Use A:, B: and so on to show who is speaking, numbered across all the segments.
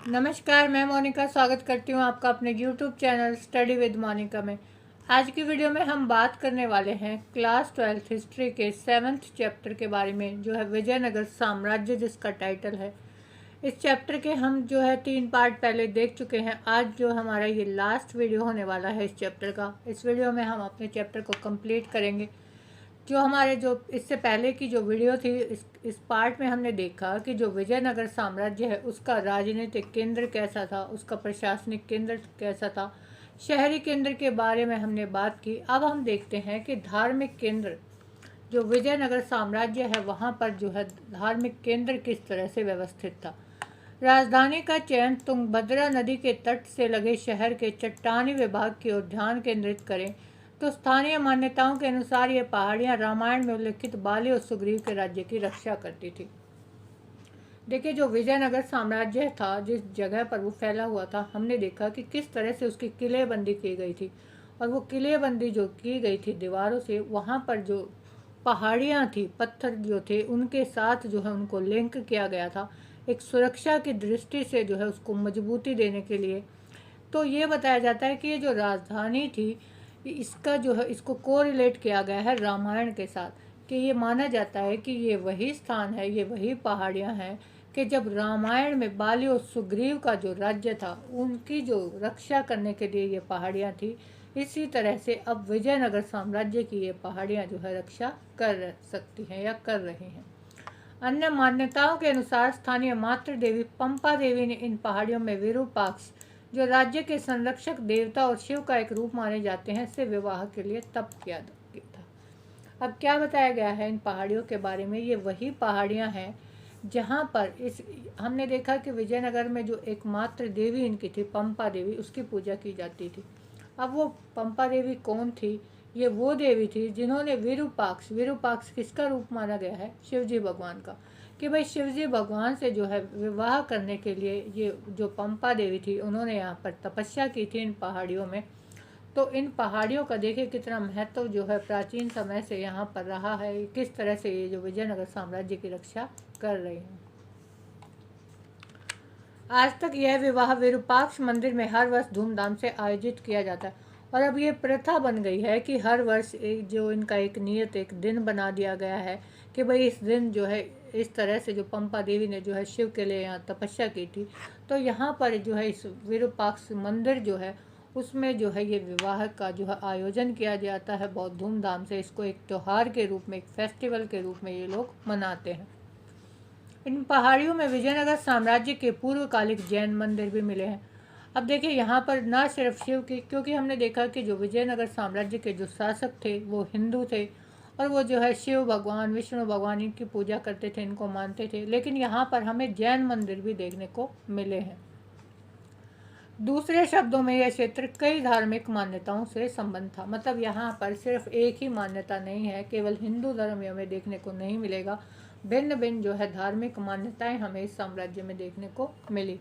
A: नमस्कार, मैं मोनिका स्वागत करती हूँ आपका अपने YouTube channel study with Monika में। आज की वीडियो में हम बात करने वाले हैं क्लास 12th हिस्ट्री के 7th चैप्टर के बारे में, जो है विजयनगर साम्राज्य, जिसका टाइटल है। इस चैप्टर के हम जो है 3 पार्ट पहले देख चुके हैं। आज जो हमारा ये लास्ट वीडियो होने वाला है इस चैप्टर का। इस वीडियो में हम अपने चैप्टर को कंप्लीट करेंगे। जो इससे पहले की जो वीडियो थी, इस पार्ट में हमने देखा कि जो विजयनगर साम्राज्य है उसका राजनीतिक केंद्र कैसा था, उसका प्रशासनिक केंद्र कैसा था, शहरी केंद्र के बारे में हमने बात की। अब हम देखते हैं कि धार्मिक केंद्र जो विजयनगर साम्राज्य है वहाँ पर जो है धार्मिक केंद्र किस तरह से व्यवस्थित था। राजधानी का चयन तुंगभद्रा नदी के तट से लगे शहर के चट्टानी विभाग की ओर ध्यान केंद्रित करें तो स्थानीय मान्यताओं के अनुसार ये पहाड़ियाँ रामायण में उल्लिखित बाली और सुग्रीव के राज्य की रक्षा करती थी। देखिए, जो विजयनगर साम्राज्य था, जिस जगह पर वो फैला हुआ था, हमने देखा कि किस तरह से उसकी किलेबंदी की गई थी। और वो किलेबंदी जो की गई थी दीवारों से, वहाँ पर जो पहाड़ियाँ थी, पत्थर जो थे, उनके साथ जो है उनको लिंक किया गया था एक सुरक्षा की दृष्टि से, जो है उसको मजबूती देने के लिए। तो ये बताया जाता है कि ये जो राजधानी थी, इसका जो है इसको कोरिलेट किया गया है रामायण के साथ, कि ये माना जाता है कि ये वही स्थान है, ये वही पहाड़ियाँ हैं कि जब रामायण में बाली और सुग्रीव का जो राज्य था, उनकी जो रक्षा करने के लिए ये पहाड़ियाँ थी, इसी तरह से अब विजयनगर साम्राज्य की ये पहाड़ियाँ जो है रक्षा कर सकती हैं या कर रही हैं। अन्य मान्यताओं के अनुसार स्थानीय मातृ देवी पंपा देवी ने इन पहाड़ियों में विरूपाक्ष, जो राज्य के संरक्षक देवता और शिव का एक रूप माने जाते हैं, से विवाह के लिए तप किया था। अब क्या बताया गया है इन पहाड़ियों के बारे में? ये वही पहाड़ियाँ हैं जहाँ पर हमने देखा कि विजयनगर में जो एकमात्र देवी इनकी थी, पंपा देवी, उसकी पूजा की जाती थी। अब वो पंपा देवी कौन थी? ये वो देवी थी जिन्होंने विरूपाक्ष, विरूपाक्ष किसका रूप माना गया है? शिवजी भगवान का। कि भाई शिवजी भगवान से जो है विवाह करने के लिए ये जो पंपा देवी थी, उन्होंने यहाँ पर तपस्या की थी इन पहाड़ियों में। तो इन पहाड़ियों का देखिए कितना महत्व जो है प्राचीन समय से यहाँ पर रहा है, किस तरह से ये जो विजयनगर साम्राज्य की रक्षा कर रही हैं। आज तक यह विवाह विरूपाक्ष मंदिर में हर वर्ष धूमधाम से आयोजित किया जाता है। और अब ये प्रथा बन गई है कि हर वर्ष जो इनका एक नियत एक दिन बना दिया गया है कि भाई इस दिन जो है इस तरह से जो पंपा देवी ने जो है शिव के लिए यहाँ तपस्या की थी, तो यहाँ पर जो है इस विरूपाक्ष मंदिर जो है उसमें जो है ये विवाह का जो है आयोजन किया जाता है बहुत धूमधाम से। इसको एक त्यौहार के रूप में, एक फेस्टिवल के रूप में ये लोग मनाते हैं। इन पहाड़ियों में विजयनगर साम्राज्य के पूर्वकालिक जैन मंदिर भी मिले हैं। अब देखिए यहाँ पर ना सिर्फ शिव की, क्योंकि हमने देखा कि जो विजयनगर साम्राज्य के जो शासक थे वो हिंदू थे और वो जो है शिव भगवान, विष्णु भगवान इनकी पूजा करते थे, इनको मानते थे। लेकिन यहाँ पर हमें जैन मंदिर भी देखने को मिले हैं। दूसरे शब्दों में यह क्षेत्र कई धार्मिक मान्यताओं से संबंध था। मतलब यहाँ पर सिर्फ एक ही मान्यता नहीं है, केवल हिंदू धर्म हमें देखने को नहीं मिलेगा, भिन्न भिन्न जो है धार्मिक मान्यताएं हमें इस साम्राज्य में देखने को मिली।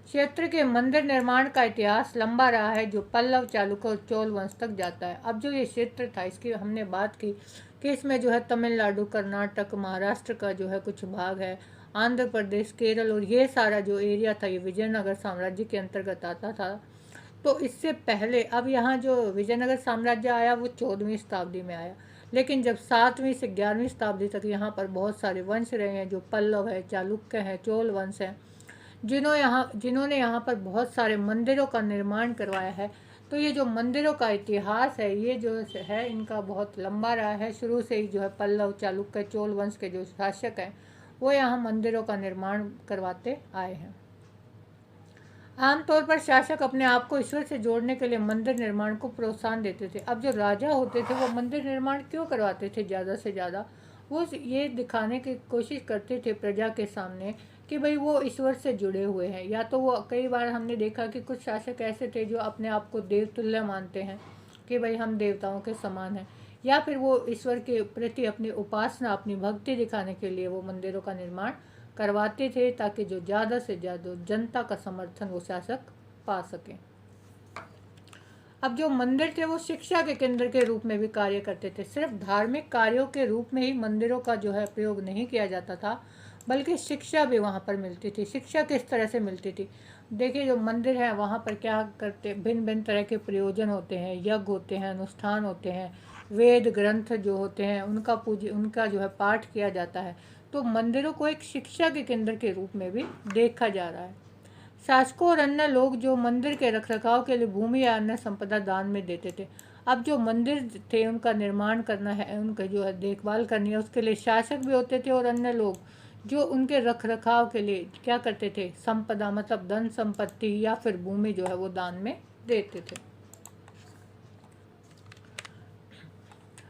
A: क्षेत्र के मंदिर निर्माण का इतिहास लंबा रहा है, जो पल्लव, चालुक्य और चोल वंश तक जाता है। अब जो ये क्षेत्र था, इसकी हमने बात की कि इसमें जो है तमिलनाडु, कर्नाटक, महाराष्ट्र का जो है कुछ भाग है, आंध्र प्रदेश, केरल, और ये सारा जो एरिया था ये विजयनगर साम्राज्य के अंतर्गत आता था। तो इससे पहले अब यहाँ जो विजयनगर साम्राज्य आया वो 14वीं शताब्दी में आया। लेकिन जब 7वीं से 11वीं शताब्दी तक यहाँ पर बहुत सारे वंश रहे हैं, जो पल्लव है, चालुक्य हैं, चोल वंश हैं, जिन्होंने यहाँ पर बहुत सारे मंदिरों का निर्माण करवाया है। तो ये जो मंदिरों का इतिहास है, ये जो है इनका बहुत लंबा रहा है। शुरू से ही जो है पल्लव, चालुक्य, चोल वंश के जो शासक हैं वो यहाँ मंदिरों का निर्माण करवाते आए हैं। आमतौर पर शासक अपने आप को ईश्वर से जोड़ने के लिए मंदिर निर्माण को प्रोत्साहन देते थे। अब जो राजा होते थे वो मंदिर निर्माण क्यों करवाते थे? ज़्यादा से ज़्यादा वो ये दिखाने की कोशिश करते थे प्रजा के सामने कि भाई वो ईश्वर से जुड़े हुए हैं। या तो वो, कई बार हमने देखा कि कुछ शासक ऐसे थे जो अपने आप को देवतुल्य मानते हैं कि भाई हम देवताओं के समान हैं, या फिर वो ईश्वर के प्रति अपनी उपासना, अपनी भक्ति दिखाने के लिए वो मंदिरों का निर्माण करवाते थे, ताकि जो ज़्यादा से ज़्यादा जनता का समर्थन वो शासक पा सकें। अब जो मंदिर थे वो शिक्षा के केंद्र के रूप में भी कार्य करते थे। सिर्फ धार्मिक कार्यों के रूप में ही मंदिरों का जो है प्रयोग नहीं किया जाता था, बल्कि शिक्षा भी वहाँ पर मिलती थी। शिक्षा किस तरह से मिलती थी? देखिए, जो मंदिर है वहाँ पर क्या करते, भिन्न भिन्न तरह के प्रयोजन होते हैं, यज्ञ होते हैं, अनुष्ठान होते हैं, वेद ग्रंथ जो होते हैं उनका जो है पाठ किया जाता है। तो मंदिरों को एक शिक्षा के केंद्र के रूप में भी देखा जा रहा है। शासकों और अन्य लोग जो मंदिर के रखरखाव के लिए भूमि या अन्य संपदा दान में देते थे। अब जो मंदिर थे उनका निर्माण करना है, उनका जो है देखभाल करनी है, उसके लिए शासक भी होते थे और अन्य लोग जो उनके रखरखाव के लिए क्या करते थे, संपदा मतलब धन संपत्ति या फिर भूमि जो है वो दान में देते थे।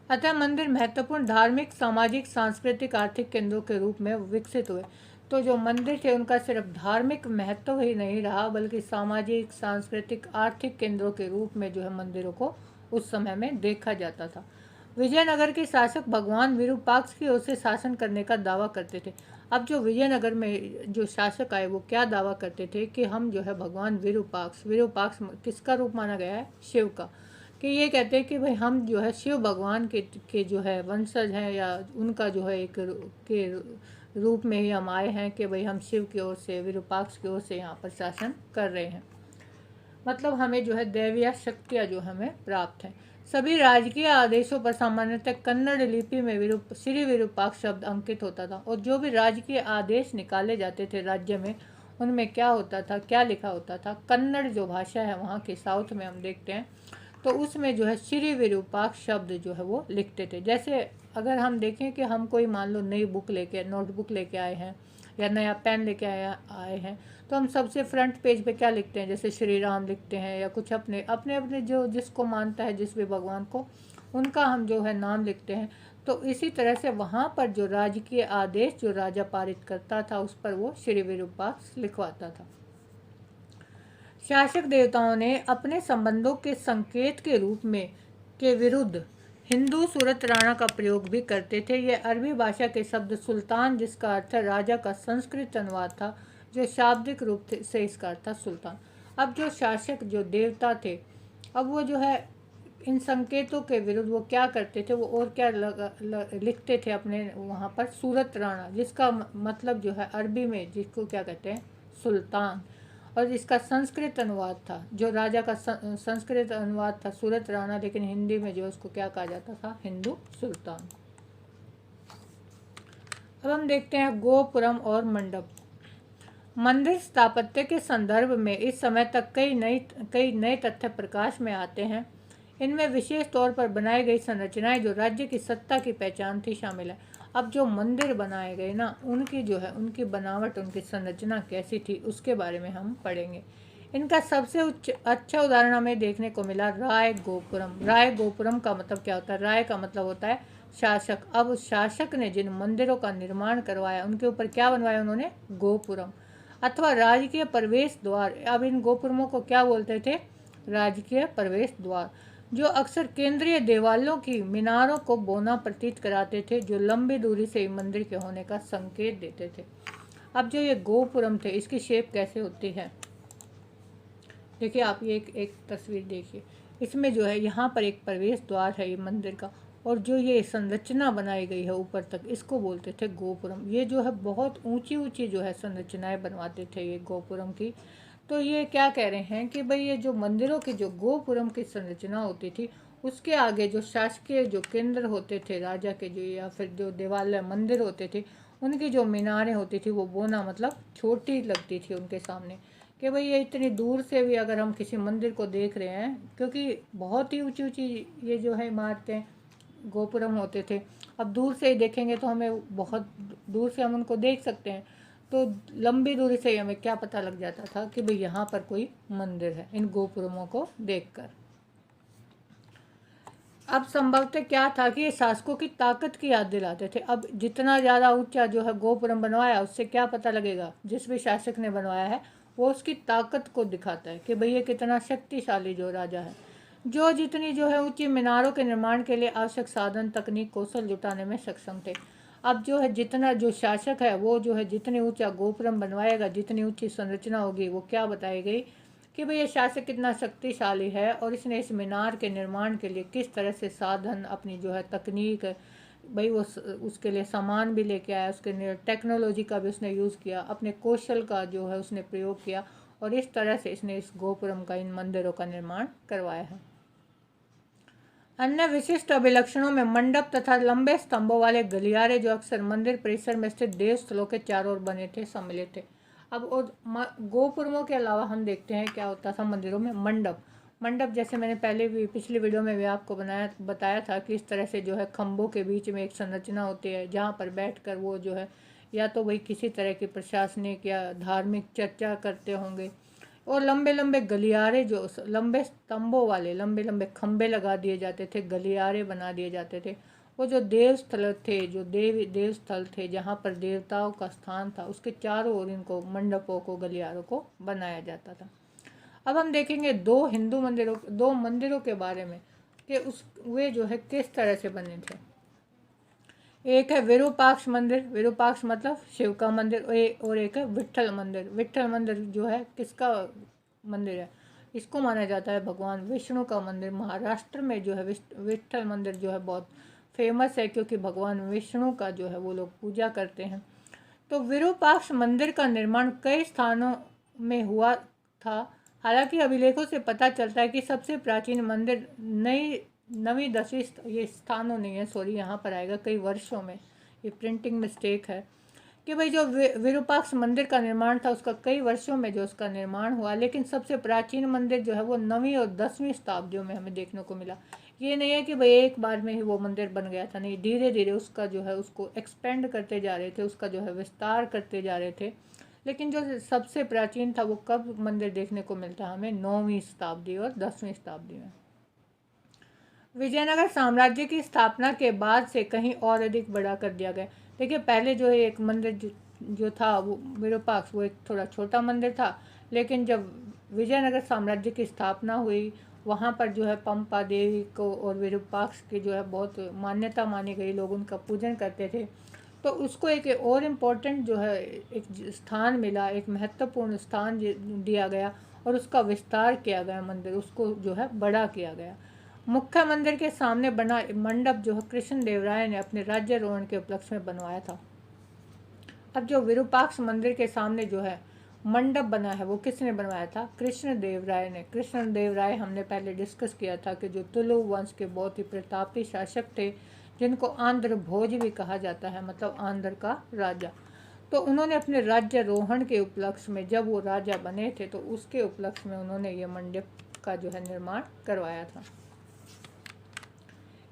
A: अतः मंदिर महत्वपूर्ण धार्मिक, सामाजिक, सांस्कृतिक, आर्थिक केंद्रों के रूप में विकसित हुए। तो जो मंदिर थे उनका सिर्फ धार्मिक महत्व ही नहीं रहा, बल्कि सामाजिक, सांस्कृतिक, आर्थिक केंद्रों के रूप में जो है मंदिरों को उस समय में देखा जाता था। विजयनगर के शासक भगवान विरूपाक्ष की ओर से शासन करने का दावा करते थे। अब जो विजयनगर में जो शासक आए वो क्या दावा करते थे कि हम जो है भगवान विरूपाक्ष, विरूपाक्ष किसका रूप माना गया है? शिव का। कि ये कहते हैं कि भाई हम जो है शिव भगवान के जो है वंशज हैं, या उनका जो है एक के रूप में ही हम आए हैं, कि भाई हम शिव की ओर से, विरूपाक्ष की ओर से यहाँ पर शासन कर रहे हैं। मतलब हमें जो है दैवीय शक्तियाँ जो हमें प्राप्त हैं। सभी राजकीय आदेशों पर सामान्यतः कन्नड़ लिपि में श्री विरूपाक्ष शब्द अंकित होता था, और जो भी राजकीय आदेश निकाले जाते थे राज्य में, उनमें क्या होता था, क्या लिखा होता था? कन्नड़ जो भाषा है वहाँ के साउथ में हम देखते हैं, तो उसमें जो है श्री विरूपाक्ष शब्द जो है वो लिखते थे। जैसे अगर हम देखें कि हम कोई मान लो नई बुक लेके, नोटबुक लेके आए हैं या नया पेन लेके आए हैं, तो हम सबसे फ्रंट पेज पे क्या लिखते हैं? जैसे श्री राम लिखते हैं, या कुछ अपने अपने अपने जो जिसको मानता है, जिस भी भगवान को, उनका हम जो है नाम लिखते हैं। तो इसी तरह से वहाँ पर जो राजकीय आदेश जो राजा पारित करता था उस पर वो श्री विरूपाक्ष लिखवाता था। शासक देवताओं ने अपने संबंधों के संकेत के रूप में के विरुद्ध हिंदू सूरत राणा का प्रयोग भी करते थे। यह अरबी भाषा के शब्द सुल्तान, जिसका अर्थ राजा, का संस्कृत अनुवाद था, जो शाब्दिक रूप से इसका अर्थ था सुल्तान। अब जो शासक जो देवता थे, अब वो जो है इन संकेतों के विरुद्ध वो क्या करते थे, वो और क्या लिखते थे अपने वहाँ पर? सूरत राणा, जिसका मतलब जो है अरबी में जिसको क्या कहते हैं? सुल्तान। और इसका संस्कृत अनुवाद था, जो राजा का संस्कृत अनुवाद था सूरत राणा, लेकिन हिंदी में जो उसको क्या कहा जाता था? हिंदू सुल्तान। अब हम देखते हैं गोपुरम और मंडप। मंदिर स्थापत्य के संदर्भ में इस समय तक कई नए तथ्य प्रकाश में आते हैं। इनमें विशेष तौर पर बनाई गई संरचनाएं जो राज्य की सत्ता की पहचान थी शामिल है। अब जो मंदिर बनाए गए ना, उनकी जो है उनकी बनावट, उनकी संरचना कैसी थी, उसके बारे में हम पढ़ेंगे। इनका सबसे अच्छा उदाहरण हमें देखने को मिला राय गोपुरम। राय गोपुरम का मतलब क्या होता है? राय का मतलब होता है शासक। अब उस शासक ने जिन मंदिरों का निर्माण करवाया उनके ऊपर क्या बनवाया उन्होंने? गोपुरम अथवा राजकीय प्रवेश द्वार। अब इन गोपुरमों को क्या बोलते थे? राजकीय प्रवेश द्वार, जो अक्सर केंद्रीय देवालों की मीनारों को बौना प्रतीत कराते थे, जो लंबी दूरी से मंदिर के होने का संकेत देते थे। अब जो ये गोपुरम थे, इसकी शेप कैसे होती है? देखिए आप ये एक तस्वीर देखिए, इसमें जो है यहाँ पर एक प्रवेश द्वार है ये मंदिर का, और जो ये संरचना बनाई गई है ऊपर तक, इसको बोलते थे गोपुरम। ये जो है बहुत ऊंची ऊंची जो है संरचनाएं बनवाते थे ये गोपुरम की। तो ये क्या कह रहे हैं कि भाई ये जो मंदिरों की जो गोपुरम की संरचना होती थी, उसके आगे जो शासकीय जो केंद्र होते थे राजा के, जो या फिर जो देवालय मंदिर होते थे, उनकी जो मीनारें होती थी वो बोना मतलब छोटी लगती थी उनके सामने। कि भाई ये इतनी दूर से भी अगर हम किसी मंदिर को देख रहे हैं, क्योंकि बहुत ही ऊंची ऊंची ये जो है इमारतें गोपुरम होते थे, अब दूर से ही देखेंगे तो हमें बहुत दूर से हम उनको देख सकते हैं, तो लंबी दूरी से ही हमें क्या पता लग जाता था कि भाई यहाँ पर कोई मंदिर है इन गोपुरमों को देखकर। अब संभवतः क्या था कि ये शासकों की ताकत की याद दिलाते थे। अब जितना ज़्यादा ऊंचा जो है गोपुरम बनवाया, उससे क्या पता लगेगा? जिस भी शासक ने बनवाया है वो उसकी ताकत को दिखाता है कि भाई ये कितना शक्तिशाली जो राजा है, जो जितनी जो है ऊंची मीनारों के निर्माण के लिए आवश्यक साधन, तकनीक, कौशल जुटाने में सक्षम थे। अब जो है जितना जो शासक है वो जो है जितनी ऊंचा गोपुरम बनवाएगा, जितनी ऊंची संरचना होगी, वो क्या बताई गई कि भाई ये शासक कितना शक्तिशाली है, और इसने इस मीनार के निर्माण के लिए किस तरह से साधन, अपनी जो है तकनीक, भाई वो उसके लिए सामान भी लेके आया, उसके लिए टेक्नोलॉजी का भी उसने यूज़ किया, अपने कौशल का जो है उसने प्रयोग किया, और इस तरह से इसने इस गोपुरम का, इन मंदिरों का निर्माण करवाया है। अन्य विशिष्ट अभिलक्षणों में मंडप तथा लंबे स्तंभों वाले गलियारे जो अक्सर मंदिर परिसर में स्थित देवस्थलों के चारों ओर बने थे सम्मिलित थे। अब गोपुरमों के अलावा हम देखते हैं क्या होता था मंदिरों में मंडप। मंडप जैसे मैंने पहले भी पिछली वीडियो में भी आपको बताया था कि इस तरह से जो है खम्भों के बीच में एक संरचना होती है जहाँ पर बैठकर वो जो है या तो वही किसी तरह की प्रशासनिक या धार्मिक चर्चा करते होंगे, और लंबे लंबे गलियारे जो लंबे स्तंभों वाले लंबे लंबे खंभे लगा दिए जाते थे, गलियारे बना दिए जाते थे। वो जो देवस्थल थे, जो देवस्थल थे जहाँ पर देवताओं का स्थान था, उसके चारों ओर इनको मंडपों को, गलियारों को बनाया जाता था। अब हम देखेंगे दो मंदिरों के बारे में कि वे जो है किस तरह से बने थे। एक है विरूपाक्ष मंदिर, विरूपाक्ष मतलब शिव का मंदिर, और एक है विट्ठल मंदिर। विट्ठल मंदिर जो है किसका मंदिर है? इसको माना जाता है भगवान विष्णु का मंदिर। महाराष्ट्र में जो है विट्ठल मंदिर जो है बहुत फेमस है, क्योंकि भगवान विष्णु का जो है वो लोग पूजा करते हैं। तो विरूपाक्ष मंदिर का निर्माण कई स्थानों में हुआ था। हालांकि अभिलेखों से पता चलता है कि सबसे प्राचीन मंदिर नवीं 10वीं, ये स्थानों नहीं है, सॉरी, यहाँ पर आएगा कई वर्षों में, ये प्रिंटिंग मिस्टेक है कि भाई जो विरूपाक्ष मंदिर का निर्माण था उसका कई वर्षों में जो उसका निर्माण हुआ, लेकिन सबसे प्राचीन मंदिर जो है वो 9वीं और 10वीं शताब्दियों में हमें देखने को मिला। ये नहीं है कि भाई एक बार में ही वो मंदिर बन गया था, नहीं, धीरे धीरे उसका जो है उसको एक्सपेंड करते जा रहे थे, उसका जो है विस्तार करते जा रहे थे। लेकिन जो सबसे प्राचीन था वो कब मंदिर देखने को मिलता है हमें? 9वीं शताब्दी और 10वीं शताब्दी में। विजयनगर साम्राज्य की स्थापना के बाद से कहीं और अधिक बड़ा कर दिया गया। देखिए पहले जो है एक मंदिर जो था वो विरूपाक्ष, वो एक थोड़ा छोटा मंदिर था, लेकिन जब विजयनगर साम्राज्य की स्थापना हुई वहाँ पर जो है पंपा देवी को और विरूपाक्ष की जो है बहुत मान्यता मानी गई, लोग उनका पूजन करते थे, तो उसको एक और इम्पोर्टेंट जो है एक स्थान मिला, एक महत्वपूर्ण स्थान दिया गया और उसका विस्तार किया गया, मंदिर उसको जो है बड़ा किया गया। मुख्य मंदिर के सामने बना मंडप जो है कृष्णदेवराय ने अपने राज्यारोहण के उपलक्ष्य में बनवाया था। अब जो विरूपाक्ष मंदिर के सामने जो है मंडप बना है वो किसने बनवाया था? कृष्णदेवराय ने। कृष्णदेवराय हमने पहले डिस्कस किया था कि जो तुलु वंश के बहुत ही प्रतापी शासक थे, जिनको आंध्र भोज भी कहा जाता है, मतलब आंध्र का राजा। तो उन्होंने अपने राज्यारोहण के उपलक्ष्य में, जब वो राजा बने थे, तो उसके उपलक्ष्य में उन्होंने ये मंडप का जो है निर्माण करवाया था।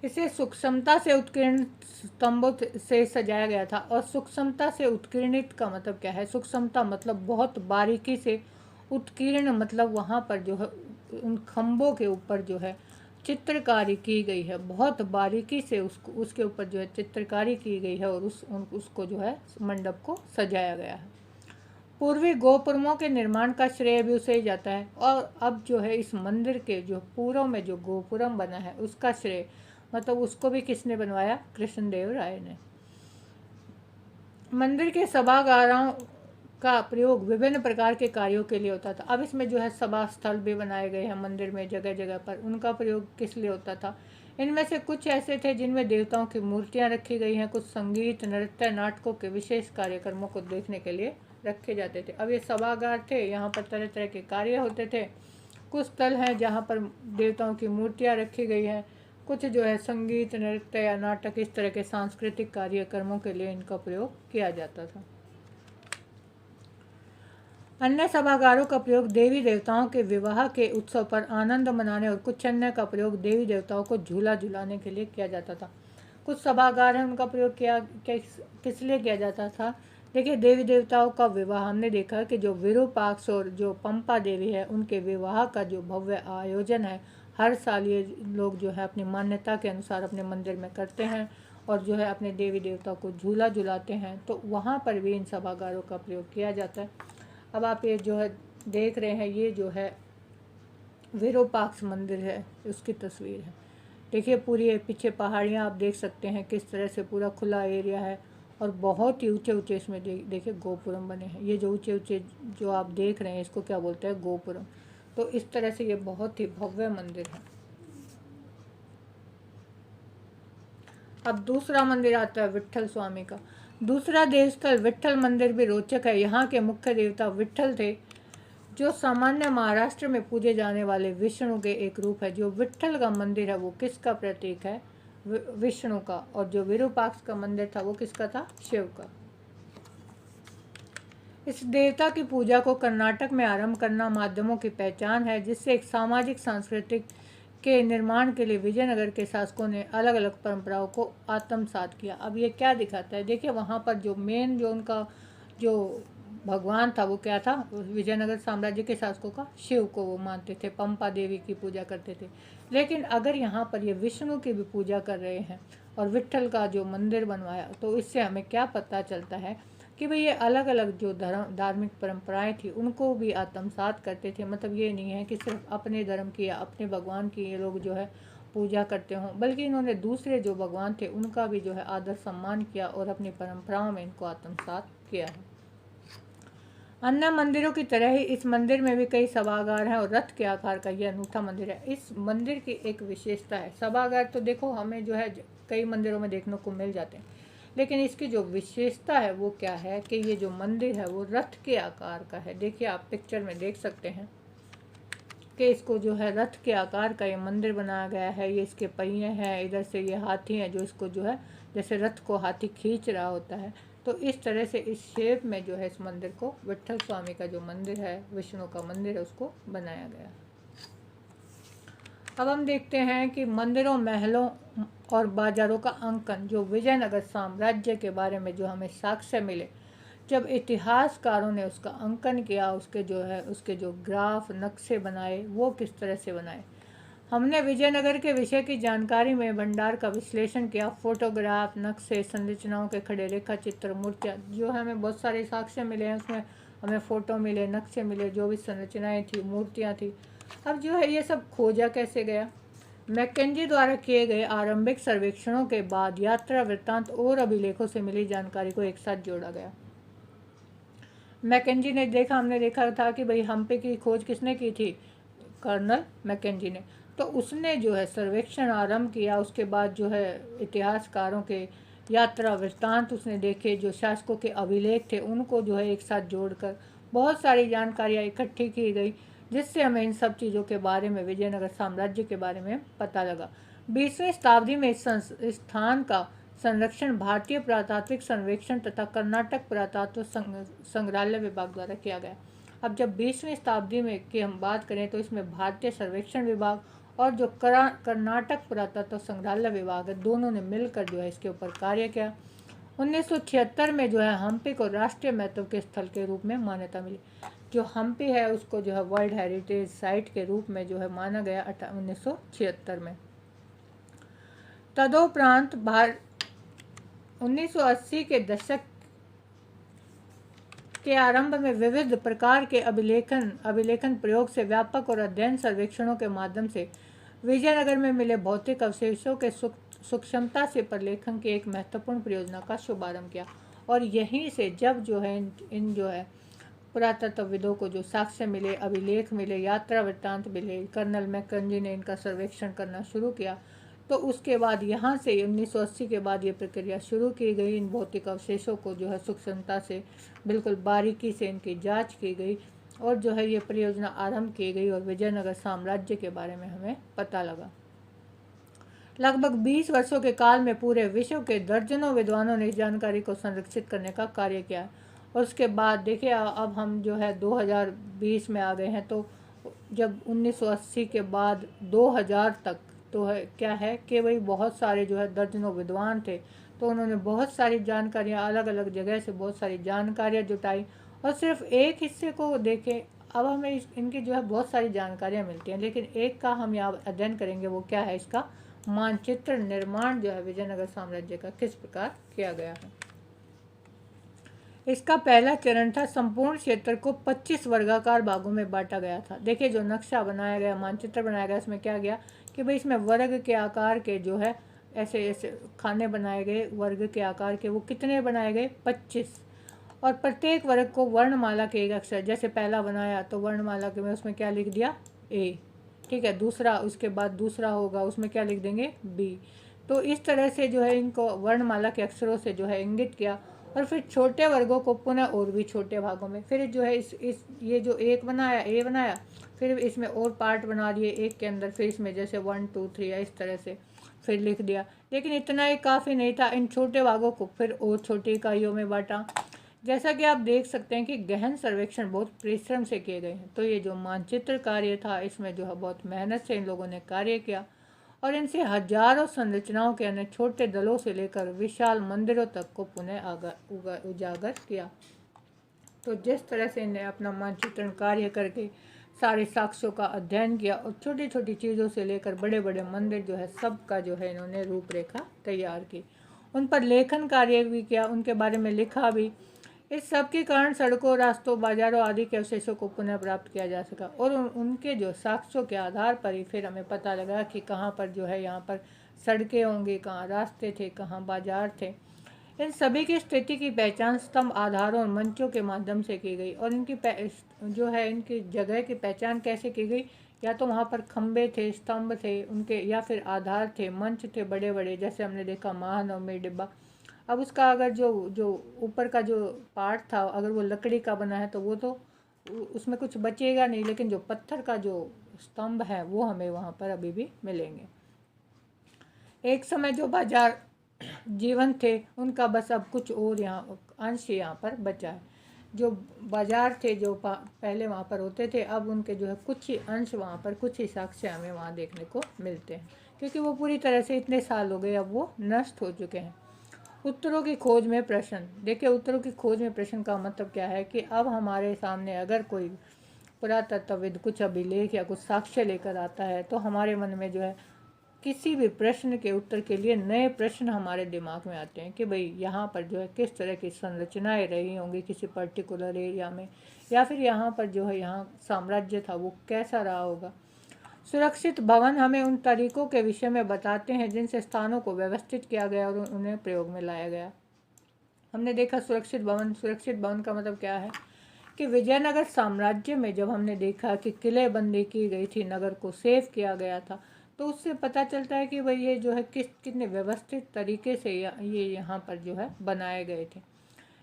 A: इसे सूक्ष्मता से उत्कीर्णित स्तंभों से सजाया गया था। और सूक्ष्मता से उत्कीर्णित का मतलब क्या है? सूक्ष्मता मतलब बहुत बारीकी से, उत्कीर्ण मतलब वहाँ पर जो है उन खम्भों के ऊपर जो है चित्रकारी की गई है, बहुत बारीकी से उसके ऊपर जो है चित्रकारी की गई है, और उसको जो है मंडप को सजाया गया है। पूर्वी गोपुरमों के निर्माण का श्रेय भी उसे ही जाता है। और अब जो है इस मंदिर के जो पूर्व में जो गोपुरम बना है उसका श्रेय, मतलब उसको भी किसने बनवाया? कृष्णदेव राय ने। मंदिर के सभागारों का प्रयोग विभिन्न प्रकार के कार्यों के लिए होता था। अब इसमें जो है सभा स्थल भी बनाए गए हैं मंदिर में जगह जगह पर, उनका प्रयोग किस लिए होता था? इनमें से कुछ ऐसे थे जिनमें देवताओं की मूर्तियां रखी गई हैं, कुछ संगीत, नृत्य, नाटकों के विशेष कार्यक्रमों को देखने के लिए रखे जाते थे। अब ये सभागार थे, यहाँ पर तरह तरह के कार्य होते थे। कुछ स्थल हैं जहाँ पर देवताओं की मूर्तियाँ रखी गई हैं, कुछ जो है संगीत, नृत्य या नाटक, इस तरह के सांस्कृतिक कार्यक्रमों के लिए इनका प्रयोग किया जाता था। अन्य सभागारों का प्रयोग देवी देवताओं के विवाह के उत्सव पर आनंद मनाने, और कुछ अन्य का प्रयोग देवी देवताओं को झूला झुलाने के लिए किया जाता था। कुछ सभागार हैं उनका प्रयोग किस लिए किया जाता था? देखिए देवी देवताओं का विवाह, हमने देखा कि जो विरूपाक्ष और जो पंपा देवी है उनके विवाह का जो भव्य आयोजन है, हर साल ये लोग जो है अपनी मान्यता के अनुसार अपने मंदिर में करते हैं और जो है अपने देवी देवताओं को झूला झुलाते हैं, तो वहाँ पर भी इन सभागारों का प्रयोग किया जाता है। अब आप ये जो है देख रहे हैं, ये जो है विरूपाक्ष मंदिर है, उसकी तस्वीर है। देखिए पूरी पीछे पहाड़ियाँ आप देख सकते हैं, किस तरह से पूरा खुला एरिया है, और बहुत ही ऊंचे ऊंचे इसमें देखिए गोपुरम बने हैं। ये जो ऊंचे ऊंचे जो आप देख रहे हैं इसको क्या बोलते हैं? गोपुरम। तो इस तरह से ये बहुत ही भव्य मंदिर है। अब दूसरा मंदिर आता है विट्ठल स्वामी का। दूसरा देवस्थल विट्ठल मंदिर भी रोचक है। यहाँ के मुख्य देवता विट्ठल थे, जो सामान्य महाराष्ट्र में पूजे जाने वाले विष्णु के एक रूप है। जो विट्ठल का मंदिर है वो किसका प्रतीक है? विष्णु का। और जो विरूपाक्ष का मंदिर था वो किसका था? शिव का। इस देवता की पूजा को कर्नाटक में आरंभ करना माध्यमों की पहचान है, जिससे एक सामाजिक सांस्कृतिक के निर्माण के लिए विजयनगर के शासकों ने अलग अलग परंपराओं को आत्मसात किया। अब ये क्या दिखाता है? देखिए वहाँ पर जो मेन जो उनका जो भगवान था वो क्या था? विजयनगर साम्राज्य के शासकों का शिव को वो मानते थे, पंपा देवी की पूजा करते थे। लेकिन अगर यहाँ पर ये विष्णु की भी पूजा कर रहे हैं और विट्ठल का जो मंदिर बनवाया, तो इससे हमें क्या पता चलता है कि भाई ये अलग अलग जो धार्मिक परंपराएं थी उनको भी आत्मसात करते थे। मतलब ये नहीं है कि सिर्फ अपने धर्म की या अपने भगवान की ये लोग जो है पूजा करते हों, बल्कि इन्होंने दूसरे जो भगवान थे उनका भी जो है आदर सम्मान किया और अपनी परंपराओं में इनको आत्मसात किया है। अन्य मंदिरों की तरह ही इस मंदिर में भी कई सभागार हैं और रथ के आकार का यह अनूठा मंदिर है। इस मंदिर की एक विशेषता है, सभागार तो देखो हमें जो है कई मंदिरों में देखने को मिल जाते हैं, लेकिन इसकी जो विशेषता है वो क्या है कि ये जो मंदिर है वो रथ के आकार का है। देखिए आप पिक्चर में देख सकते हैं कि इसको जो है रथ के आकार का ये मंदिर बनाया गया है। ये इसके पहिए हैं, इधर से ये हाथी हैं जो इसको जो है जैसे रथ को हाथी खींच रहा होता है, तो इस तरह से इस शेप में जो है इस मंदिर को विट्ठल स्वामी का जो मंदिर है, विष्णु का मंदिर है, उसको बनाया गया। अब हम देखते हैं कि मंदिरों, महलों और बाजारों का अंकन, जो विजयनगर साम्राज्य के बारे में जो हमें साक्ष्य मिले, जब इतिहासकारों ने उसका अंकन किया, उसके जो ग्राफ नक्शे बनाए वो किस तरह से बनाए। हमने विजयनगर के विषय की जानकारी में भंडार का विश्लेषण किया। फोटोग्राफ, नक्शे, संरचनाओं के खड़े रेखा चित्र, मूर्तियाँ, जो हमें बहुत सारे साक्ष्य मिले हैं उसमें हमें फ़ोटो मिले, नक्शे मिले, जो भी संरचनाएं थी, मूर्तियाँ थी। अब जो है ये सब खोजा कैसे गया? मैकेंजी द्वारा किए गए आरंभिक सर्वेक्षणों के बाद यात्रा वृत्तांत और अभिलेखों से मिली जानकारी को एक साथ जोड़ा गया। मैकेंजी ने देखा, हमने देखा था कि भाई हम्पी की खोज किसने की थी? कर्नल मैकेंजी ने। तो उसने जो है सर्वेक्षण आरंभ किया, उसके बाद जो है इतिहासकारों के यात्रा वृत्तांत उसने देखे, जो शासकों के अभिलेख थे उनको जो है एक साथ जोड़कर बहुत सारी जानकारियाँ इकट्ठी की गई, जिससे हमें इन सब चीज़ों के बारे में, विजयनगर साम्राज्य के बारे में पता लगा। 20वीं शताब्दी में इस स्थान का संरक्षण भारतीय पुरातात्विक सर्वेक्षण तथा कर्नाटक पुरातत्व संग्रहालय विभाग द्वारा किया गया। अब जब 20वीं शताब्दी में की हम बात करें तो इसमें भारतीय सर्वेक्षण विभाग और जो कर्नाटक पुरातत्व संग्रहालय विभाग है, दोनों ने मिलकर जो है इसके ऊपर कार्य किया। 1976 में जो है हम्पी को राष्ट्रीय महत्व के स्थल के रूप में मान्यता मिली। जो हम्पी है उसको जो है वर्ल्ड हेरिटेज साइट के रूप में जो है माना गया 1976 में। तदोपरांत 1980 के दशक के आरंभ में विविध प्रकार के अभिलेखन प्रयोग से व्यापक और अध्ययन सर्वेक्षणों के माध्यम से विजयनगर में मिले भौतिक अवशेषों के सूक्ष्मता से प्रलेखन की एक महत्वपूर्ण परियोजना का शुभारंभ किया। और यहीं से जब जो है इन जो है पुरातत्वविदों को जो साक्ष्य मिले, अभिलेख मिले, यात्रा वृत्तांत मिले, कर्नल मैकेंजी ने इनका सर्वेक्षण करना शुरू किया, तो उसके बाद यहाँ से 1980 के बाद ये प्रक्रिया शुरू की गई। इन भौतिक अवशेषों को जो है सूक्ष्मता से, बिल्कुल बारीकी से इनकी जांच की गई और जो है ये परियोजना आरंभ की गई और विजयनगर साम्राज्य के बारे में हमें पता लगा। लगभग 20 वर्षों के काल में पूरे विश्व के दर्जनों विद्वानों ने इस जानकारी को संरक्षित करने का कार्य किया। और उसके बाद देखिए अब हम जो है 2020 में आ गए हैं, तो जब 1980 के बाद 2000 तक तो है क्या है कि भाई बहुत सारे जो है दर्जनों विद्वान थे, तो उन्होंने बहुत सारी जानकारियाँ अलग अलग जगह से बहुत सारी जानकारियाँ जुटाई और सिर्फ एक हिस्से को देखें। अब हमें इनकी जो है बहुत सारी जानकारियाँ मिलती हैं, लेकिन एक का हम यहाँ अध्ययन करेंगे, वो क्या है? इसका मानचित्र निर्माण जो है विजयनगर साम्राज्य का किस प्रकार किया गया है। इसका पहला चरण था, संपूर्ण क्षेत्र को 25 वर्गाकार भागों में बांटा गया था। देखिए जो नक्शा बनाया गया, मानचित्र बनाया गया, इसमें क्या गया कि भाई इसमें वर्ग के आकार के जो है ऐसे ऐसे खाने बनाए गए, वर्ग के आकार के। वो कितने बनाए गए? 25। और प्रत्येक वर्ग को वर्णमाला के एक अक्षर, जैसे पहला बनाया तो वर्णमाला के में उसमें क्या लिख दिया? ए, ठीक है। दूसरा, उसके बाद दूसरा होगा, उसमें क्या लिख देंगे? बी। तो इस तरह से जो है इनको वर्णमाला के अक्षरों से जो है इंगित किया, और फिर छोटे वर्गों को पुनः और भी छोटे भागों में, फिर जो है इस ये जो एक बनाया, ए बनाया, फिर इसमें और पार्ट बना दिए एक के अंदर, फिर इसमें जैसे 1 2 3 या इस तरह से फिर लिख दिया। लेकिन इतना ही काफ़ी नहीं था, इन छोटे भागों को फिर और छोटी इकाइयों में बांटा। जैसा कि आप देख सकते हैं कि गहन सर्वेक्षण बहुत परिश्रम से किए गए हैं। तो ये जो मानचित्र कार्य था, इसमें जो है बहुत मेहनत से इन लोगों ने कार्य किया, और इनसे हजारों संरचनाओं के अन्य छोटे दलों से लेकर विशाल मंदिरों तक को पुनः उजागर किया। तो जिस तरह से इन्हें अपना मानचित्रण कार्य करके सारे साक्ष्यों का अध्ययन किया, और छोटी छोटी चीज़ों से लेकर बड़े बड़े मंदिर जो है सबका जो है इन्होंने रूपरेखा तैयार की, उन पर लेखन कार्य भी किया, उनके बारे में लिखा भी। इस सब के कारण सड़कों, रास्तों, बाजारों आदि के अवशेषों को पुनः प्राप्त किया जा सका, और उनके जो साक्ष्यों के आधार पर ही फिर हमें पता लगा कि कहाँ पर जो है यहाँ पर सड़कें होंगी, कहाँ रास्ते थे, कहाँ बाजार थे। इन सभी की स्थिति की पहचान स्तंभ, आधारों और मंचों के माध्यम से की गई, और इनकी जो है इनकी जगह की पहचान कैसे की गई, या तो वहाँ पर खंबे थे, स्तंभ थे उनके, या फिर आधार थे, मंच थे बड़े बड़े, जैसे हमने देखा महानवमी डिब्बा। अब उसका अगर जो जो ऊपर का जो पार्ट था, अगर वो लकड़ी का बना है तो वो तो उसमें कुछ बचेगा नहीं, लेकिन जो पत्थर का जो स्तंभ है वो हमें वहाँ पर अभी भी मिलेंगे। एक समय जो बाजार जीवन थे उनका बस अब कुछ और यहाँ अंश यहाँ पर बचा है। जो बाजार थे जो पहले वहाँ पर होते थे, अब उनके जो है कुछ ही अंश वहाँ पर, कुछ ही साक्ष्य हमें वहाँ देखने को मिलते हैं, क्योंकि वो पूरी तरह से इतने साल हो गए अब वो नष्ट हो चुके हैं। उत्तरों की खोज में प्रश्न। देखिए, उत्तरों की खोज में प्रश्न का मतलब क्या है कि अब हमारे सामने अगर कोई पुरातत्वविद कुछ अभिलेख या कुछ साक्ष्य लेकर आता है, तो हमारे मन में जो है किसी भी प्रश्न के उत्तर के लिए नए प्रश्न हमारे दिमाग में आते हैं कि भाई यहाँ पर जो है किस तरह की संरचनाएं रही होंगी किसी पर्टिकुलर एरिया में, या फिर यहाँ पर जो है यहाँ साम्राज्य था वो कैसा रहा होगा। सुरक्षित भवन हमें उन तरीकों के विषय में बताते हैं जिनसे स्थानों को व्यवस्थित किया गया और उन्हें प्रयोग में लाया गया। हमने देखा सुरक्षित भवन का मतलब क्या है कि विजयनगर साम्राज्य में जब हमने देखा कि किलेबंदी की गई थी, नगर को सेव किया गया था, तो उससे पता चलता है कि भाई ये जो है कितने व्यवस्थित तरीके से ये यहाँ पर जो है बनाए गए थे।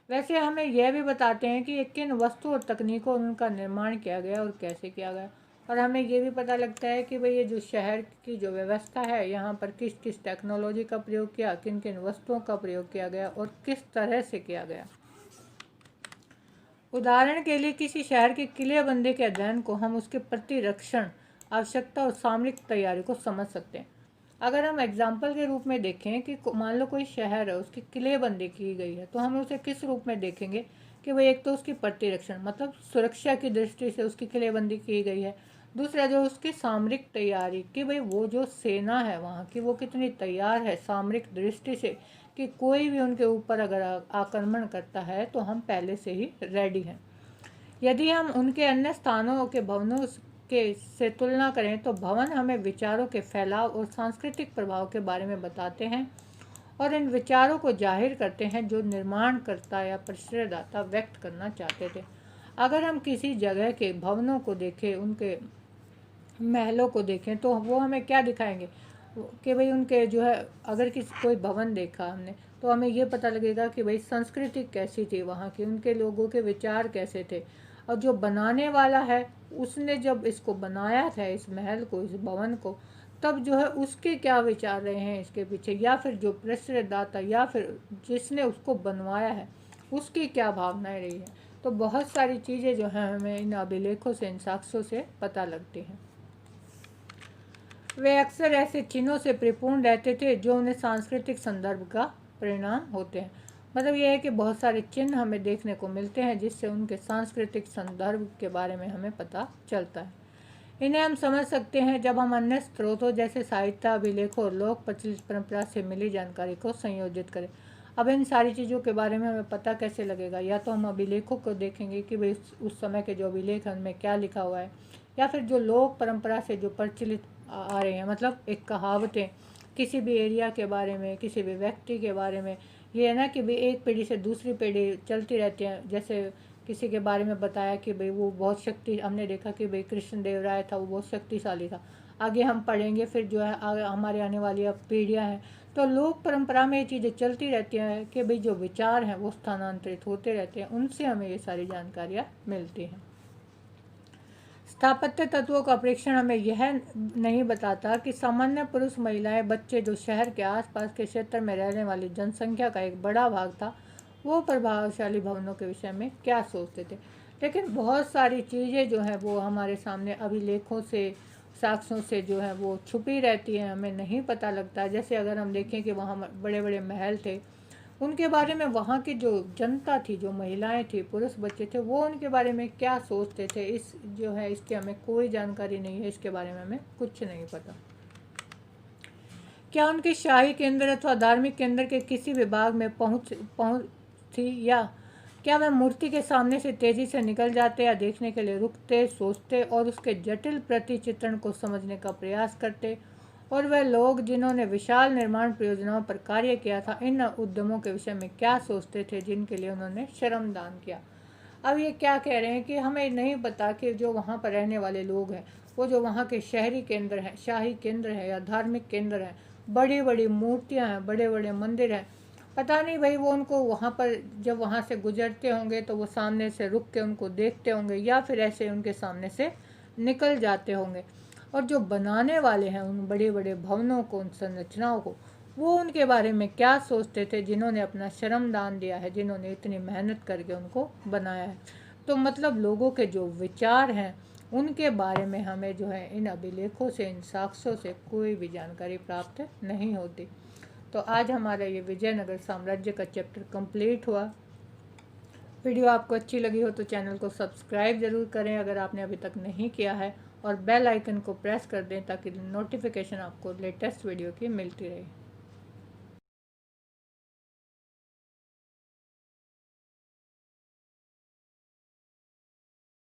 A: वैसे हमें यह भी बताते हैं कि किन वस्तु और तकनीकों उनका निर्माण किया गया और कैसे किया गया, और हमें ये भी पता लगता है कि भाई ये जो शहर की जो व्यवस्था है यहाँ पर किस किस टेक्नोलॉजी का प्रयोग किया, किन किन वस्तुओं का प्रयोग किया गया और किस तरह से किया गया। उदाहरण के लिए किसी शहर की किलेबंदी के अध्ययन को हम उसके प्रतिरक्षण आवश्यकता और सामरिक तैयारी को समझ सकते हैं। अगर हम एग्जाम्पल के रूप में देखें कि मान लो कोई शहर है, उसकी किलेबंदी की गई है, तो हम उसे किस रूप में देखेंगे कि भाई एक तो उसकी प्रतिरक्षण मतलब सुरक्षा की दृष्टि से उसकी किलेबंदी की गई है, दूसरा जो उसकी सामरिक तैयारी कि भाई वो जो सेना है वहाँ की वो कितनी तैयार है सामरिक दृष्टि से कि कोई भी उनके ऊपर अगर आक्रमण करता है तो हम पहले से ही रेडी हैं। यदि हम उनके अन्य स्थानों के भवनों के से तुलना करें तो भवन हमें विचारों के फैलाव और सांस्कृतिक प्रभाव के बारे में बताते हैं और इन विचारों को जाहिर करते हैं जो निर्माणकर्ता या प्रश्रयदाता व्यक्त करना चाहते थे। अगर हम किसी जगह के भवनों को देखें, उनके महलों को देखें, तो वो हमें क्या दिखाएंगे कि भाई उनके जो है अगर कोई भवन देखा हमने तो हमें ये पता लगेगा कि भाई संस्कृति कैसी थी वहाँ की, उनके लोगों के विचार कैसे थे, और जो बनाने वाला है उसने जब इसको बनाया था इस महल को, इस भवन को, तब जो है उसके क्या विचार रहे हैं इसके पीछे, या फिर जो प्रश्रयदाता या फिर जिसने उसको बनवाया है उसकी क्या भावनाएं रही है। तो बहुत सारी चीज़ें जो हैं हमें इन अभिलेखों से, इन साक्ष्यों से पता लगती हैं। वे अक्सर ऐसे चिन्हों से परिपूर्ण रहते थे जो उन्हें सांस्कृतिक संदर्भ का परिणाम होते हैं। मतलब यह है कि बहुत सारे चिन्ह हमें देखने को मिलते हैं जिससे उनके सांस्कृतिक संदर्भ के बारे में हमें पता चलता है। इन्हें हम समझ सकते हैं जब हम अन्य स्रोतों जैसे साहित्य, अभिलेखों और लोक प्रचलित परंपरा से मिली जानकारी को संयोजित करें। अब इन सारी चीज़ों के बारे में हमें पता कैसे लगेगा? या तो हम अभिलेखों को देखेंगे कि भाई उस समय के जो अभिलेख हैं उनमें क्या लिखा हुआ है, या फिर जो लोक परंपरा से जो प्रचलित आ रहे हैं, मतलब एक कहावतें किसी भी एरिया के बारे में, किसी भी व्यक्ति के बारे में, ये है ना कि भाई एक पीढ़ी से दूसरी पीढ़ी चलती रहती है। जैसे किसी के बारे में बताया कि भाई वो बहुत हमने देखा कि भाई कृष्णदेव राय था, वो बहुत शक्तिशाली था। आगे हम पढ़ेंगे फिर जो है हमारे आने वाली अब पीढ़ियाँ हैं तो लोक परंपरा में ये चीज़ें चलती रहती हैं कि भाई जो विचार हैं वो स्थानांतरित होते रहते हैं, उनसे हमें ये सारी जानकारियाँ मिलती हैं। स्थापत्य तत्वों का परीक्षण हमें यह नहीं बताता कि सामान्य पुरुष, महिलाएं, बच्चे, जो शहर के आसपास के क्षेत्र में रहने वाली जनसंख्या का एक बड़ा भाग था, वो प्रभावशाली भवनों के विषय में क्या सोचते थे। लेकिन बहुत सारी चीज़ें जो हैं वो हमारे सामने अभिलेखों से, साक्ष्यों से जो है वो छुपी रहती हैं, हमें नहीं पता लगता। जैसे अगर हम देखें कि वहाँ बड़े बड़े महल थे, उनके बारे में वहाँ की जो जनता थी, जो महिलाएं थी, पुरुष, बच्चे थे, वो उनके बारे में क्या सोचते थे, इस जो है इसकी हमें कोई जानकारी नहीं है, इसके बारे में हमें कुछ नहीं पता। क्या उनके शाही केंद्र अथवा धार्मिक केंद्र के किसी विभाग में पहुँच थी, या क्या वह मूर्ति के सामने से तेजी से निकल जाते या देखने के लिए रुकते, सोचते और उसके जटिल प्रतिचित्रण को समझने का प्रयास करते। और वह लोग जिन्होंने विशाल निर्माण परियोजनाओं पर कार्य किया था, इन उद्यमों के विषय में क्या सोचते थे जिनके लिए उन्होंने श्रमदान किया। अब ये क्या कह रहे हैं कि हमें नहीं पता कि जो वहाँ पर रहने वाले लोग हैं, वो जो वहाँ के शहरी केंद्र हैं, शाही केंद्र हैं या धार्मिक केंद्र हैं, बड़ी बड़ी मूर्तियाँ हैं, बड़े बड़े मंदिर हैं, पता नहीं भाई वो उनको वहाँ पर जब वहाँ से गुजरते होंगे तो वो सामने से रुक के उनको देखते होंगे, या फिर ऐसे उनके सामने से निकल जाते होंगे। और जो बनाने वाले हैं उन बड़े बड़े भवनों को, उन संरचनाओं को, वो उनके बारे में क्या सोचते थे जिन्होंने अपना श्रमदान दिया है, जिन्होंने इतनी मेहनत करके उनको बनाया है। तो मतलब लोगों के जो विचार हैं उनके बारे में हमें जो है इन अभिलेखों से, इन साक्ष्यों से कोई भी जानकारी प्राप्त नहीं होती। तो आज हमारा ये विजयनगर साम्राज्य का चैप्टर कंप्लीट हुआ। वीडियो आपको अच्छी लगी हो तो चैनल को सब्सक्राइब ज़रूर करें अगर आपने अभी तक नहीं किया है, और बेल आइकन को प्रेस कर दें ताकि नोटिफिकेशन आपको लेटेस्ट वीडियो की मिलती रहे।